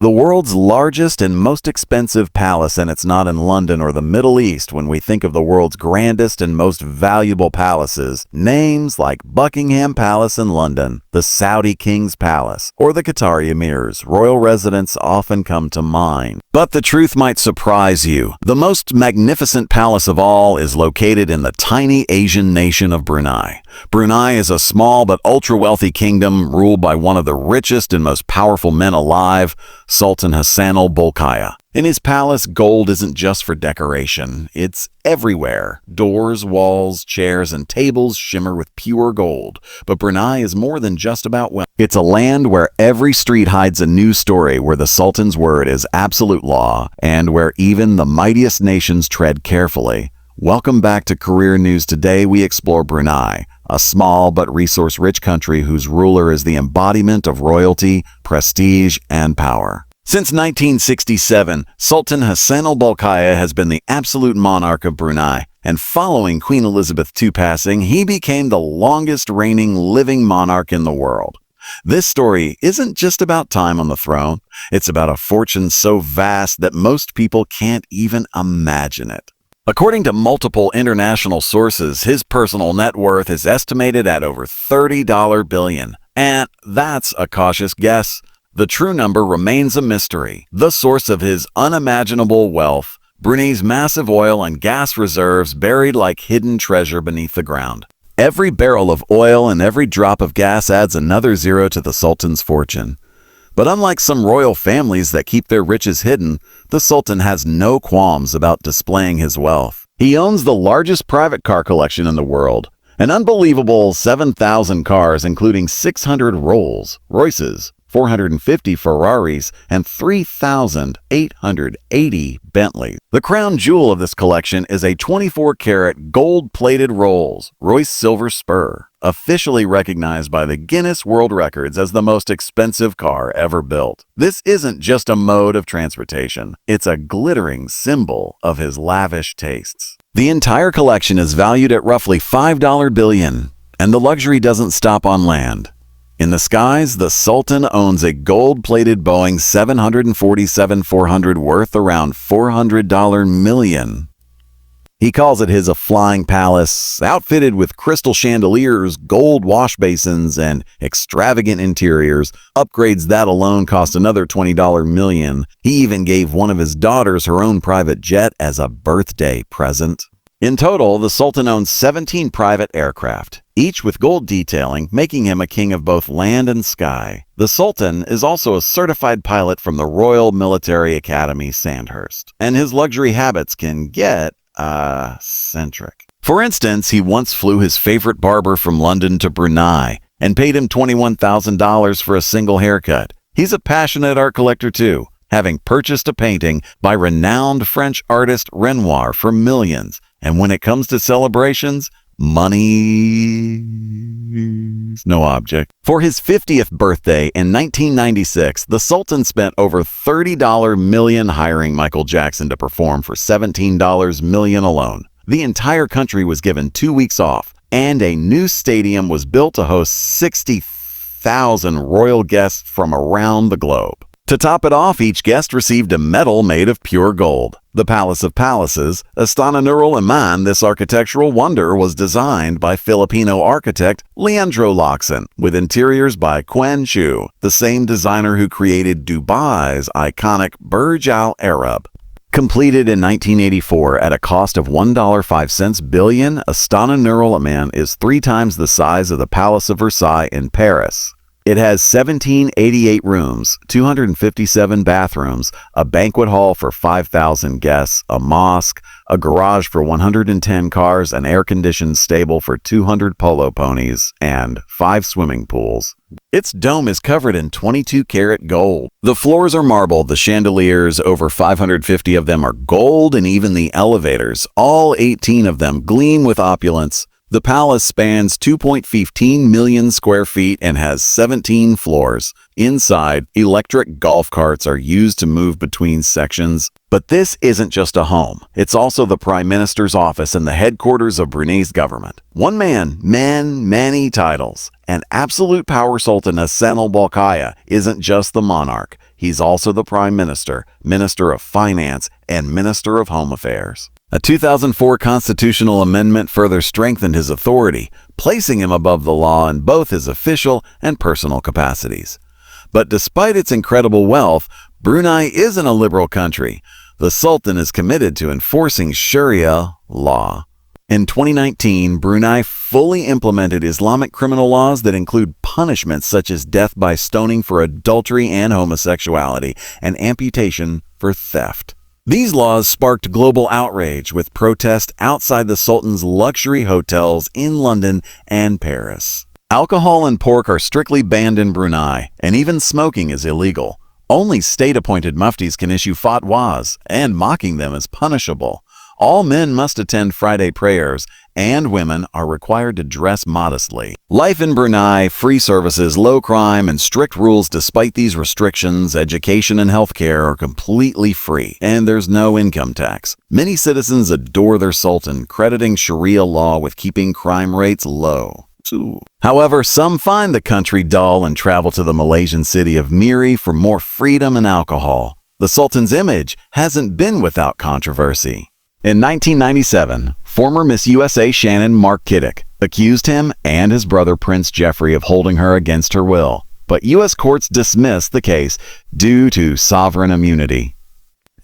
The world's largest and most expensive palace, and it's not in London or the Middle East. When we think of the world's grandest and most valuable palaces, names like Buckingham Palace in London, the Saudi King's Palace, or the Qatari Emir's royal residence often come to mind. But the truth might surprise you. The most magnificent palace of all is located in the tiny Asian nation of Brunei. Brunei is a small but ultra-wealthy kingdom ruled by one of the richest and most powerful men alive, Sultan Hassanal Bolkiah. In his palace, gold isn't just for decoration. It's everywhere. Doors, walls, chairs, and tables shimmer with pure gold. But Brunei is more than just about wealth. It's a land where every street hides a new story, where the Sultan's word is absolute law, and where even the mightiest nations tread carefully. Welcome back to Career News. Today we explore Brunei, a small but resource-rich country whose ruler is the embodiment of royalty, prestige, and power. Since 1967, Sultan Hassanal Bolkiah has been the absolute monarch of Brunei, and following Queen Elizabeth II passing, he became the longest reigning living monarch in the world. This story isn't just about time on the throne, it's about a fortune so vast that most people can't even imagine it. According to multiple international sources, his personal net worth is estimated at over $30 billion. And that's a cautious guess. The true number remains a mystery. The source of his unimaginable wealth, Brunei's massive oil and gas reserves buried like hidden treasure beneath the ground. Every barrel of oil and every drop of gas adds another zero to the Sultan's fortune. But unlike some royal families that keep their riches hidden, the Sultan has no qualms about displaying his wealth. He owns the largest private car collection in the world, an unbelievable 7,000 cars including 600 Rolls-Royces, 450 Ferraris, and 3,880 Bentleys. The crown jewel of this collection is a 24-karat gold-plated Rolls-Royce silver spur, officially recognized by the Guinness World Records as the most expensive car ever built. This isn't just a mode of transportation, it's a glittering symbol of his lavish tastes. The entire collection is valued at roughly $5 billion, and the luxury doesn't stop on land. In the skies, the Sultan owns a gold-plated Boeing 747-400 worth around $400 million. He calls it his flying palace, outfitted with crystal chandeliers, gold wash basins, and extravagant interiors. Upgrades that alone cost another $20 million. He even gave one of his daughters her own private jet as a birthday present. In total, the Sultan owns 17 private aircraft, each with gold detailing, making him a king of both land and sky. The Sultan is also a certified pilot from the Royal Military Academy, Sandhurst, and his luxury habits can get eccentric. For instance, he once flew his favorite barber from London to Brunei and paid him $21,000 for a single haircut. He's a passionate art collector too, having purchased a painting by renowned French artist Renoir for millions. And when it comes to celebrations, money's no object. For his 50th birthday in 1996, the Sultan spent over $30 million hiring Michael Jackson to perform for $17 million alone. The entire country was given 2 weeks off, and a new stadium was built to host 60,000 royal guests from around the globe. To top it off, each guest received a medal made of pure gold. The Palace of Palaces, Istana Nurul Iman, this architectural wonder, was designed by Filipino architect Leandro Locsin, with interiors by Quen Chu, the same designer who created Dubai's iconic Burj Al Arab. Completed in 1984 at a cost of $1.05 billion, Istana Nurul Iman is 3 times the size of the Palace of Versailles in Paris. It has 1,788 rooms, 257 bathrooms, a banquet hall for 5,000 guests, a mosque, a garage for 110 cars, an air-conditioned stable for 200 polo ponies, and 5 swimming pools. Its dome is covered in 22-karat gold. The floors are marble, the chandeliers, over 550 of them, are gold, and even the elevators, all 18 of them, gleam with opulence. The palace spans 2.15 million square feet and has 17 floors. Inside, electric golf carts are used to move between sections. But this isn't just a home. It's also the Prime Minister's office and the headquarters of Brunei's government. One man, many titles. An absolute power Sultan Hassanal Bolkiah isn't just the monarch. He's also the Prime Minister, Minister of Finance, and Minister of Home Affairs. A 2004 constitutional amendment further strengthened his authority, placing him above the law in both his official and personal capacities. But despite its incredible wealth, Brunei isn't a liberal country. The Sultan is committed to enforcing Sharia law. In 2019, Brunei fully implemented Islamic criminal laws that include punishments such as death by stoning for adultery and homosexuality, and amputation for theft. These laws sparked global outrage, with protests outside the Sultan's luxury hotels in London and Paris. Alcohol and pork are strictly banned in Brunei, and even smoking is illegal. Only state-appointed muftis can issue fatwas, and mocking them is punishable. All men must attend Friday prayers, and women are required to dress modestly. Life in Brunei, free services, low crime, and strict rules. Despite these restrictions, education and healthcare are completely free, and there's no income tax. Many citizens adore their sultan, crediting Sharia law with keeping crime rates low. However, some find the country dull and travel to the Malaysian city of Miri for more freedom and alcohol. The sultan's image hasn't been without controversy. In 1997, former Miss USA Shannon Mark-Kiddick accused him and his brother Prince Jeffrey of holding her against her will, but U.S. courts dismissed the case due to sovereign immunity.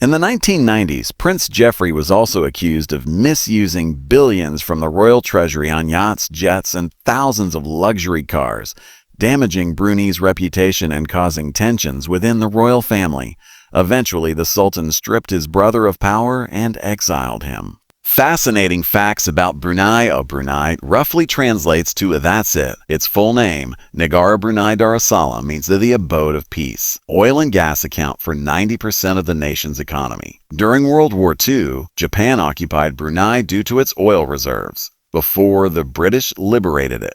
In the 1990s, Prince Jeffrey was also accused of misusing billions from the royal treasury on yachts, jets, and thousands of luxury cars, damaging Brunei's reputation and causing tensions within the royal family. Eventually, the Sultan stripped his brother of power and exiled him. Fascinating facts about Brunei. Brunei roughly translates to "that's it." Its full name, Negara Brunei Darussalam, means the abode of peace. Oil and gas account for 90% of the nation's economy. During World War II, Japan occupied Brunei due to its oil reserves, before the British liberated it.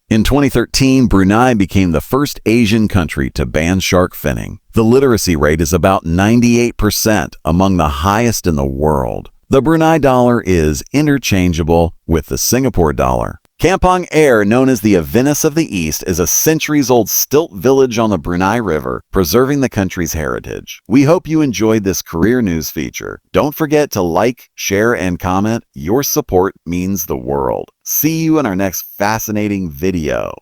In 2013, Brunei became the first Asian country to ban shark finning. The literacy rate is about 98%, among the highest in the world. The Brunei dollar is interchangeable with the Singapore dollar. Kampong Air, known as the Venice of the East, is a centuries-old stilt village on the Brunei River, preserving the country's heritage. We hope you enjoyed this career news feature. Don't forget to like, share, and comment. Your support means the world. See you in our next fascinating video.